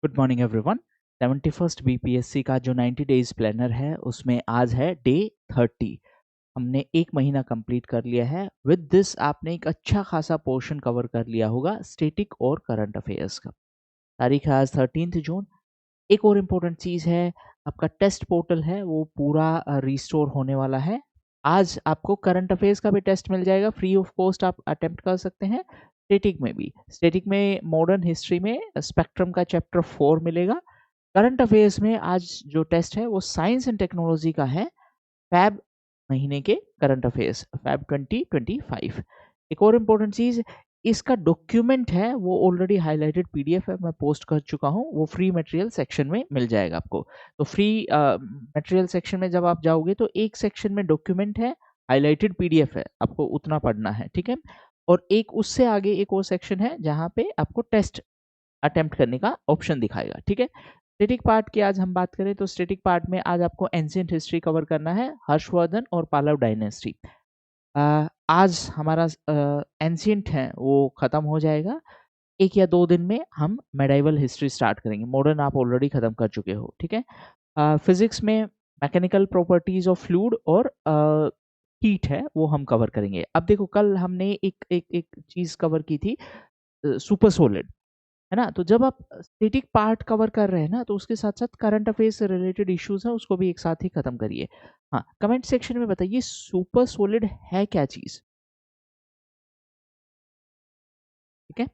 Good morning everyone. 71st BPSC का जो 90 days planner है उसमें आज है डे 30। हमने एक महीना कंप्लीट कर लिया है। विद दिस आपने एक अच्छा खासा पोर्शन कवर कर लिया होगा स्टैटिक और करंट अफेयर्स का। तारीख है आज 13 जून। एक और इम्पोर्टेंट चीज़ है, आपका टेस्ट पोर्टल है वो पूरा रिस्टोर होने वाला है। आज आपको करंट अफेयर्स का भी टेस्ट मिल जाएगा, फ्री ऑफ कॉस्ट आप अटेम्प्ट कर सकते हैं। स्टैटिक में भी, स्टैटिक में मॉडर्न हिस्ट्री में स्पेक्ट्रम का चैप्टर 4 मिलेगा। करंट अफेयर्स में आज जो टेस्ट है वो साइंस एंड टेक्नोलॉजी का है, फैब महीने के करंट अफेयर्स, फैब 2025। एक और इम्पोर्टेंट चीज़, इसका डॉक्यूमेंट है वो ऑलरेडी हाईलाइटेड पीडीएफ है, मैं पोस्ट कर चुका हूँ, वो फ्री मटेरियल सेक्शन में मिल जाएगा आपको। तो फ्री मटेरियल सेक्शन में जब आप जाओगे तो एक सेक्शन में डॉक्यूमेंट है, हाईलाइटेड पीडीएफ है, आपको उतना पढ़ना है, ठीक है। और एक उससे आगे एक और सेक्शन है जहाँ पे आपको टेस्ट अटेम्प्ट करने का ऑप्शन दिखाएगा, ठीक है। स्टैटिक पार्ट की आज हम बात करें तो स्टैटिक पार्ट में आज आपको एंशिएंट हिस्ट्री कवर करना है, हर्षवर्धन और पालव डायनेस्टी। आज हमारा एंशिएंट है वो खत्म हो जाएगा। 1 या 2 दिन में हम मेडाइवल हिस्ट्री स्टार्ट करेंगे। मॉडर्न आप ऑलरेडी खत्म कर चुके हो, ठीक है। फिजिक्स में मैकेनिकल प्रॉपर्टीज ऑफ फ्लूइड और हीट है वो हम कवर करेंगे। अब देखो, कल हमने एक चीज कवर की थी, सुपर सॉलिड, है ना। तो जब आप स्टैटिक पार्ट कवर कर रहे हैं ना, तो उसके साथ साथ करंट अफेयर्स से रिलेटेड इश्यूज है उसको भी एक साथ ही खत्म करिए। हाँ, कमेंट सेक्शन में बताइए सुपर सॉलिड है क्या चीज, ठीक है।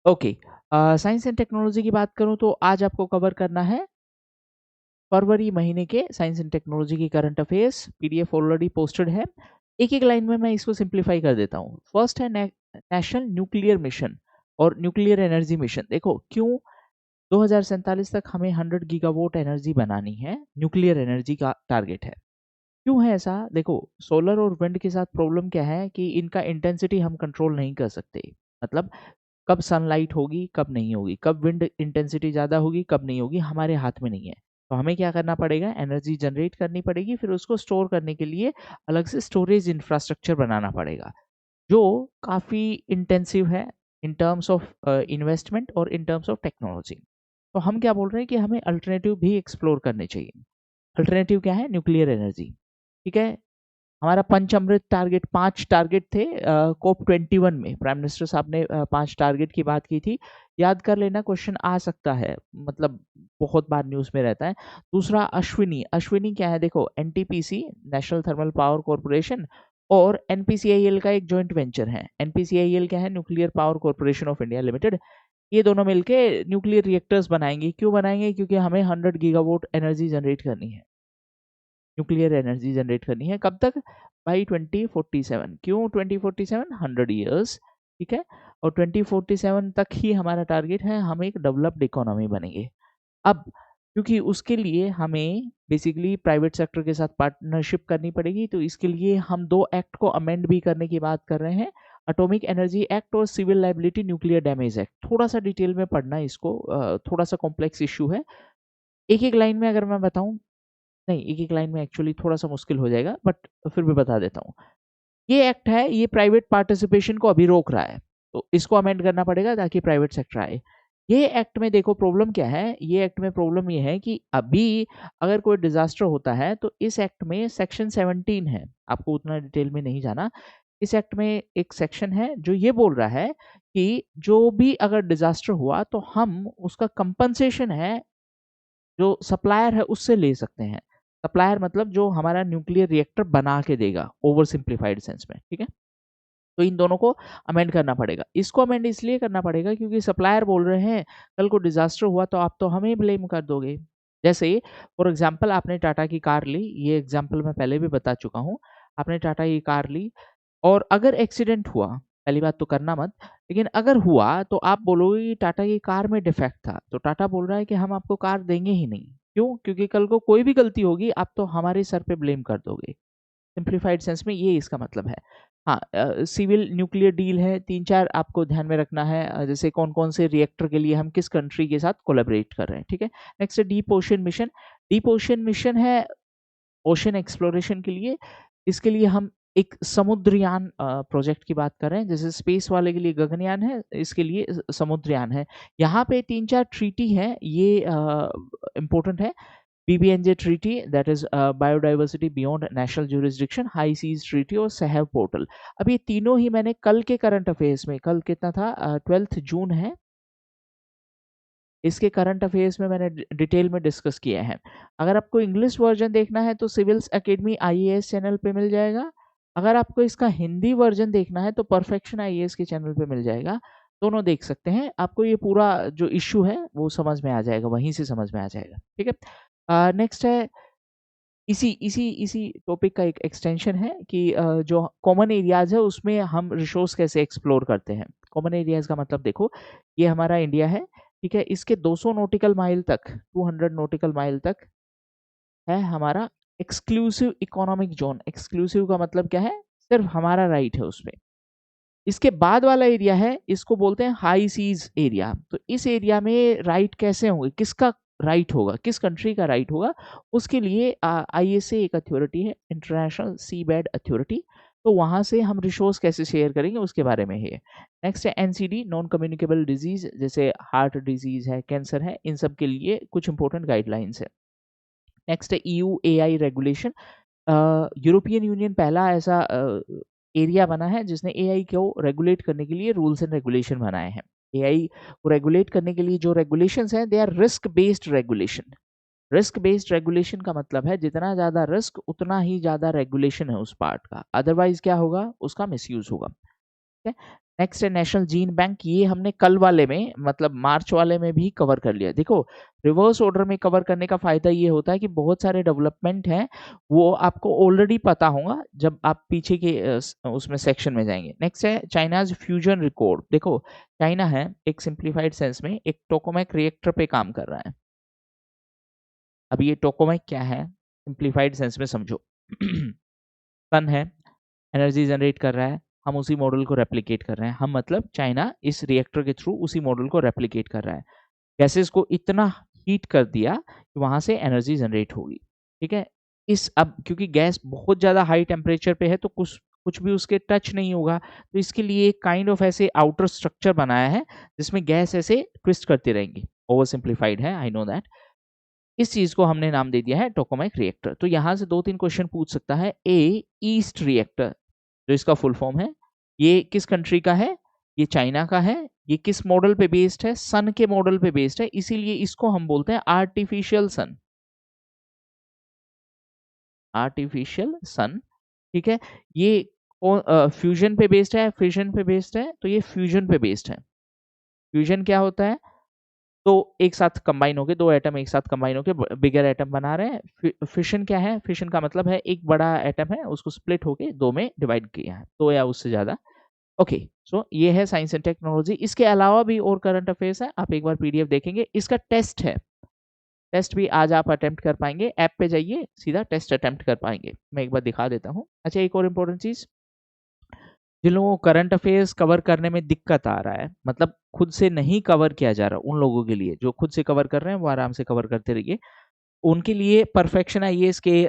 ओके, साइंस एंड टेक्नोलॉजी की बात करूं तो आज आपको कवर करना है फरवरी महीने के साइंस एंड टेक्नोलॉजी की current affairs. PDF already posted है। एक एक लाइन में मैं इसको सिंप्लीफाई कर देता हूँ। फर्स्ट है नेशनल न्यूक्लियर मिशन और न्यूक्लियर एनर्जी मिशन। देखो क्यों 2047 तक हमें 100 गीगावाट एनर्जी बनानी है, न्यूक्लियर एनर्जी का टारगेट है। क्यों है ऐसा? देखो, सोलर और विंड के साथ प्रॉब्लम क्या है कि इनका इंटेंसिटी हम कंट्रोल नहीं कर सकते। मतलब कब सनलाइट होगी कब नहीं होगी, कब विंड इंटेंसिटी ज़्यादा होगी कब नहीं होगी, हमारे हाथ में नहीं है। तो हमें क्या करना पड़ेगा, एनर्जी जनरेट करनी पड़ेगी, फिर उसको स्टोर करने के लिए अलग से स्टोरेज इंफ्रास्ट्रक्चर बनाना पड़ेगा, जो काफ़ी इंटेंसिव है इन टर्म्स ऑफ इन्वेस्टमेंट और इन टर्म्स ऑफ टेक्नोलॉजी। तो हम क्या बोल रहे हैं कि हमें अल्टरनेटिव भी एक्सप्लोर करने चाहिए। अल्टरनेटिव क्या है? न्यूक्लियर एनर्जी, ठीक है। हमारा पंचामृत टारगेट, 5 टारगेट थे कोप 21 में, प्राइम मिनिस्टर साहब ने 5 टारगेट की बात की थी। याद कर लेना, क्वेश्चन आ सकता है, मतलब बहुत बार न्यूज़ में रहता है। दूसरा अश्विनी, अश्विनी क्या है? देखो, NTPC national thermal power corporation और एनपीसीआईएल का एक जॉइंट वेंचर है। एनपीसीआईएल क्या है? Nuclear power corporation of India limited. ये दोनों मिलके न्यूक्लियर रिएक्टर्स बनाएंगे। क्यों बनाएंगे? क्योंकि हमें 100 गीगावाट एनर्जी जनरेट करनी है, न्यूक्लियर एनर्जी जनरेट करनी है। कब तक? बाई 2047। क्यों 2047? 100 ईयर्स, ठीक है। और 2047 तक ही हमारा टारगेट है, हम एक डेवलप्ड इकोनॉमी बनेंगे। अब क्योंकि उसके लिए हमें बेसिकली प्राइवेट सेक्टर के साथ पार्टनरशिप करनी पड़ेगी, तो इसके लिए हम 2 एक्ट को अमेंड भी करने की बात कर रहे हैं, एटॉमिक एनर्जी एक्ट और civil liability nuclear damage act. थोड़ा सा डिटेल में पढ़ना इसको, थोड़ा सा कॉम्प्लेक्स इशू है। एक एक लाइन में अगर मैं बताऊं, नहीं, एक-एक लाइन में एक्चुअली थोड़ा-सा मुश्किल हो जाएगा, बट फिर भी बता देता हूँ। ये एक्ट है, ये प्राइवेट पार्टिसिपेशन को अभी रोक रहा है, तो इसको अमेंड करना पड़ेगा ताकि प्राइवेट सेक्टर आए। ये एक्ट में देखो प्रॉब्लम क्या है, ये एक्ट में प्रॉब्लम ये है कि अभी अगर कोई डिज़ास्टर होता है तो इस एक्ट में सेक्शन 17 है, आपको उतना डिटेल में नहीं जाना। इस एक्ट में एक सेक्शन है जो ये बोल रहा है कि जो भी अगर डिज़ास्टर हुआ तो हम उसका कंपनसेशन है, जो सप्लायर है उससे ले सकते हैं। सप्लायर मतलब जो हमारा न्यूक्लियर रिएक्टर बना के देगा, ओवर सिंप्लीफाइड सेंस में, ठीक है। तो इन दोनों को अमेंड करना पड़ेगा। इसको अमेंड इसलिए करना पड़ेगा क्योंकि सप्लायर बोल रहे हैं कल को डिजास्टर हुआ तो आप तो हमें ब्लेम कर दोगे। जैसे फॉर एग्जाम्पल आपने टाटा की कार ली, ये एग्जाम्पल मैं पहले भी बता चुका हूँ। आपने टाटा की कार ली और अगर एक्सीडेंट हुआ, पहली बात तो करना मत, लेकिन अगर हुआ तो आप बोलोगे कि टाटा की कार में डिफेक्ट था, तो टाटा बोल रहा है कि हम आपको कार देंगे ही नहीं। क्यों? क्योंकि कल को कोई भी गलती होगी आप तो हमारे सर पे ब्लेम कर दोगे। सिंप्लीफाइड सेंस में ये इसका मतलब है। हाँ, सिविल न्यूक्लियर डील है, 3-4 आपको ध्यान में रखना है, जैसे कौन-कौन से रिएक्टर के लिए हम किस कंट्री के साथ कोलैबोरेट कर रहे हैं, ठीक है। नेक्स्ट है deep ocean mission. Deep ocean mission है ओशन एक्सप्लोरेशन के लिए। इसके लिए हम एक समुद्रयान प्रोजेक्ट की बात कर रहे हैं, जैसे स्पेस वाले के लिए गगनयान है, इसके लिए समुद्रयान है। यहाँ पे 3-4 ट्रीटी हैं, ये इम्पोर्टेंट है। BBNJ treaty, that is biodiversity beyond national jurisdiction, high seas treaty और सहव पोर्टल। अब ये तीनों ही मैंने कल के करंट अफेयर्स में, कल कितना था, 12 जून है, इसके करंट अफेयर्स में मैंने डिटेल में डिस्कस किए हैं। अगर आपको इंग्लिश वर्जन देखना है तो सिविल्स एकेडमी IAS चैनल पे मिल जाएगा। अगर आपको इसका हिंदी वर्जन देखना है तो परफेक्शन IAS के चैनल पे मिल जाएगा। दोनों देख सकते हैं, आपको ये पूरा जो इश्यू है वो समझ में आ जाएगा, वहीं से समझ में आ जाएगा। ठीक है, नेक्स्ट है, इसी इसी इसी टॉपिक का एक एक्सटेंशन है कि जो कॉमन एरियाज है उसमें हम रिसोर्स कैसे एक्सप्लोर करते हैं। कॉमन एरियाज का मतलब देखो, ये हमारा इंडिया है, ठीक है, इसके 200 नॉटिकल माइल तक, 200 नॉटिकल माइल तक है हमारा एक्सक्लूसिव इकोनॉमिक जोन। एक्सक्लूसिव का मतलब क्या है, सिर्फ हमारा राइट है उसमें। इसके बाद वाला एरिया है, इसको बोलते हैं हाई सीज एरिया। तो इस एरिया में राइट कैसे होंगे, किसका राइट होगा, किस कंट्री का राइट होगा, उसके लिए ISA एक अथॉरिटी है, इंटरनेशनल सी बेड अथॉरिटी। तो वहां से हम रिसोर्स कैसे शेयर करेंगे उसके बारे में है। नेक्स्ट है NCD, नॉन कम्युनिकेबल डिजीज, जैसे हार्ट डिजीज है, कैंसर है, इन सब के लिए कुछ इंपॉर्टेंट गाइडलाइंस है। नेक्स्ट है EU AI regulation. European union पहला ऐसा एरिया बना है जिसने AI को रेगुलेट करने के लिए रूल्स एंड रेगुलेशन बनाए हैं। AI को रेगुलेट करने के लिए जो रेगुलेशंस हैं, they are risk based regulation. Risk based regulation का मतलब है जितना ज्यादा रिस्क उतना ही ज्यादा रेगुलेशन है उस पार्ट का, अदरवाइज क्या होगा, उसका मिसयूज होगा। ठीक है, नेक्स्ट है नेशनल जीन बैंक। ये हमने कल वाले में, मतलब मार्च वाले में भी कवर कर लिया। देखो, रिवर्स ऑर्डर में कवर करने का फायदा ये होता है कि बहुत सारे डेवलपमेंट हैं वो आपको ऑलरेडी पता होगा जब आप पीछे के उसमें सेक्शन में जाएंगे। नेक्स्ट है चाइनाज फ्यूजन रिकॉर्ड। देखो, चाइना है एक सिंप्लीफाइड सेंस में एक टोकामेक रिएक्टर पे काम कर रहा है। अब ये टोकामेक क्या है, सिंप्लीफाइड सेंस में समझो। सन है, एनर्जी जनरेट कर रहा है, हम उसी मॉडल को रेप्लिकेट कर रहे हैं। हम मतलब चाइना इस रिएक्टर के थ्रू उसी मॉडल को रेप्लिकेट कर रहा है। गैसेस को इतना हीट कर दिया कि वहां से एनर्जी जनरेट होगी। ठीक है, इस अब क्योंकि गैस बहुत ज्यादा हाई टेम्परेचर पे है तो कुछ कुछ भी उसके टच नहीं होगा, तो इसके लिए एक काइंड ऑफ ऐसे आउटर स्ट्रक्चर बनाया है जिसमें गैस ऐसे ट्विस्ट करती रहेंगी। ओवर सिंप्लीफाइड है, आई नो दैट। इस चीज को हमने नाम दे दिया है टोकामेक रिएक्टर। तो यहां से 2-3 क्वेश्चन पूछ सकता है। ईस्ट रिएक्टर, जो इसका फुल फॉर्म है, ये किस कंट्री का है, ये चाइना का है। ये किस मॉडल पे बेस्ड है, सन के मॉडल पे बेस्ड है, इसीलिए इसको हम बोलते हैं आर्टिफिशियल सन। आर्टिफिशियल सन, ठीक है। ये फ्यूजन पे बेस्ड है, फिजन पे बेस्ड है, तो ये फ्यूजन पे बेस्ड है। फ्यूजन क्या होता है, तो एक साथ कंबाइन होके, दो एटम एक साथ कंबाइन होके बिगर एटम बना रहे हैं। फिशन क्या है, फिशन का मतलब है एक बड़ा एटम है उसको स्प्लिट होके दो में डिवाइड किया है, दो या उससे ज्यादा। ओके, सो ये है साइंस एंड टेक्नोलॉजी। इसके अलावा भी और करंट अफेयर्स है, आप एक बार PDF देखेंगे। इसका टेस्ट है, टेस्ट भी आज आप अटेम्प्ट कर पाएंगे। ऐप पे जाइए, सीधा टेस्ट अटेम्प्ट कर पाएंगे। मैं एक बार दिखा देता हूँ। अच्छा, एक और इम्पोर्टेंट चीज, जिन लोगों को करंट अफेयर्स कवर करने में दिक्कत आ रहा है, मतलब खुद से नहीं कवर किया जा रहा, उन लोगों के लिए, जो खुद से कवर कर रहे हैं वो आराम से कवर करते रहिए। उनके लिए परफेक्शन IAS के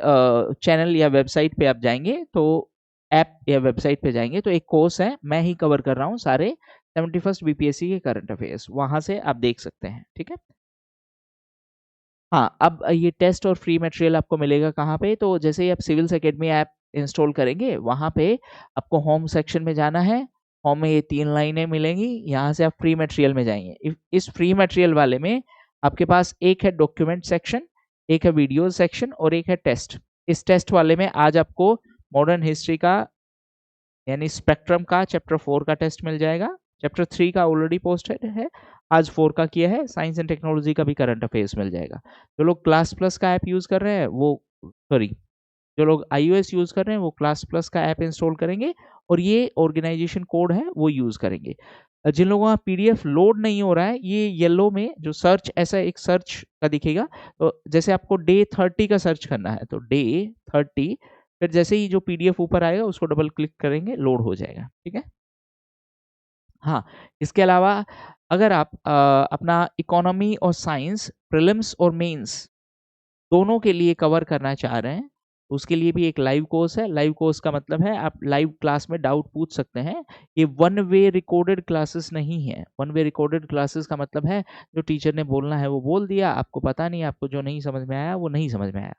चैनल या वेबसाइट पे आप जाएंगे तो, ऐप या वेबसाइट पे जाएंगे तो एक कोर्स है, मैं ही कवर कर रहा हूँ सारे 71st BPSC के करंट अफेयर्स, वहां से आप देख सकते हैं। ठीक है, हाँ, अब ये टेस्ट और फ्री मटेरियल आपको मिलेगा कहाँ पे, तो जैसे ही आप सिविल्स एकेडमी ऐप इंस्टॉल करेंगे, वहां पे आपको होम सेक्शन में जाना है। होम में ये 3 लाइनें मिलेंगी, यहाँ से आप फ्री मटेरियल में जाएंगे। इस फ्री मटेरियल वाले में आपके पास एक है डॉक्यूमेंट सेक्शन, एक है वीडियो सेक्शन और एक है टेस्ट। इस टेस्ट वाले में आज आपको मॉडर्न हिस्ट्री का यानी स्पेक्ट्रम का चैप्टर 4 का टेस्ट मिल जाएगा। चैप्टर 3 का ऑलरेडी पोस्टेड है, आज 4 का किया है। साइंस एंड टेक्नोलॉजी का भी करंट अफेयर्स मिल जाएगा। जो लोग क्लास प्लस का ऐप यूज कर रहे हैं वो, सॉरी, जो लोग iOS यूज कर रहे हैं वो क्लास प्लस का ऐप इंस्टॉल करेंगे और ये ऑर्गेनाइजेशन कोड है वो यूज करेंगे। जिन लोगों का PDF लोड नहीं हो रहा है, ये येलो में जो सर्च, ऐसा एक सर्च का दिखेगा, तो जैसे आपको डे 30 का सर्च करना है तो डे 30, फिर जैसे ही जो PDF ऊपर आएगा उसको डबल क्लिक करेंगे, लोड हो जाएगा। ठीक है, हाँ, इसके अलावा अगर आप अपना इकोनॉमी और साइंस प्रीलिम्स और मेंस दोनों के लिए कवर करना चाह रहे हैं उसके लिए भी एक लाइव कोर्स है। लाइव कोर्स का मतलब है आप लाइव क्लास में डाउट पूछ सकते हैं। ये वन वे रिकॉर्डेड क्लासेस नहीं है। वन वे रिकॉर्डेड क्लासेस का मतलब है जो टीचर ने बोलना है वो बोल दिया, आपको पता नहीं, आपको जो नहीं समझ में आया वो नहीं समझ में आया।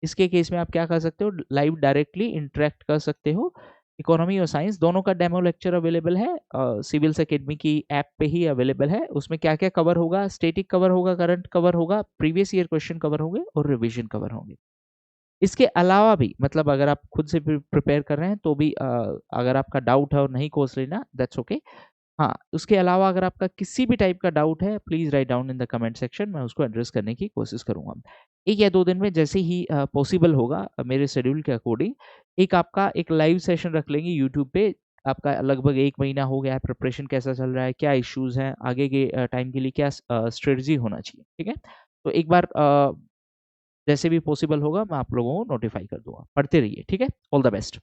इसके केस में आप क्या कर सकते हो, लाइव डायरेक्टली इंटरेक्ट कर सकते हो। इकोनॉमी और साइंस दोनों का डेमो लेक्चर अवेलेबल है, सिविल्स एकेडमी की ऐप पे ही अवेलेबल है। उसमें क्या क्या कवर होगा, स्टैटिक कवर होगा, करंट कवर होगा, प्रीवियस ईयर क्वेश्चन कवर होंगे और रिवीजन कवर होंगे। इसके अलावा भी मतलब अगर आप खुद से प्रिपेयर कर रहे हैं तो भी अगर आपका डाउट है और नहीं कोर्स लेना, दैट्स ओके। हाँ, उसके अलावा अगर आपका किसी भी टाइप का डाउट है, please write down in the comment section, मैं उसको एड्रेस करने की कोशिश करूँगा। 1 या 2 दिन में जैसे ही पॉसिबल होगा मेरे शेड्यूल के अकॉर्डिंग, एक आपका एक लाइव सेशन रख लेंगे यूट्यूब पे। आपका लगभग 1 महीना हो गया है, प्रिपरेशन कैसा चल रहा है, क्या इश्यूज़ हैं, आगे के टाइम के लिए क्या स्ट्रेटजी होना चाहिए, ठीक है? तो एक बार जैसे भी पॉसिबल होगा मैं आप लोगों को नोटिफ़ाई कर दूँगा। पढ़ते रहिए, ठीक है? All the best.